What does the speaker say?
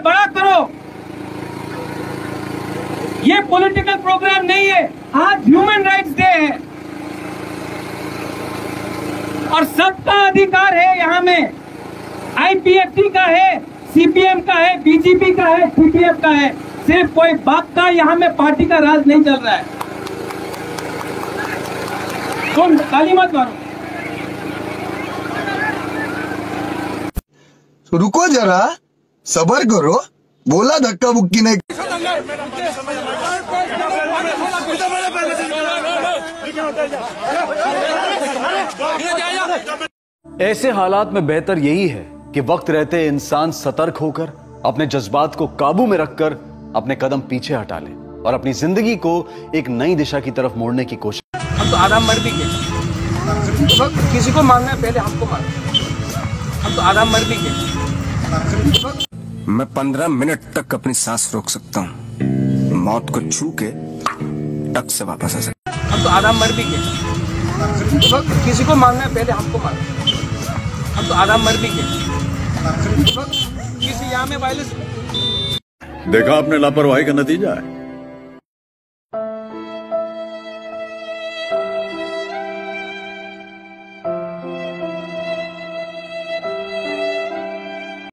बड़ा करो। ये पॉलिटिकल प्रोग्राम नहीं है। आज ह्यूमन राइट्स डे है और सबका अधिकार है। यहाँ में आईपीएफटी का है, सीपीएम का है, बीजेपी का है, टीडीएफ का है। सिर्फ कोई बाप का यहाँ में पार्टी का राज नहीं चल रहा है। तुम ताली मत मारो। रुको जरा, सबर करो, बोला धक्का मुक्की नहीं। ऐसे हालात में बेहतर यही है कि वक्त रहते इंसान सतर्क होकर अपने जज्बात को काबू में रखकर अपने कदम पीछे हटा ले और अपनी जिंदगी को एक नई दिशा की तरफ मोड़ने की कोशिश। हम तो आराम मर भी गए। किसी को मारना है पहले हमको मारो। हम तो आराम मर भी गए। मैं 15 मिनट तक अपनी सांस रोक सकता हूँ, मौत को छू के टक से वापस आ सकता हूँ। हम तो आराम मर भी गए। किसी को मारना है पहले हमको मारो। हम तो आराम मर भी गए। किसी यहाँ में वायलेंस देखा आपने लापरवाही का नतीजा है।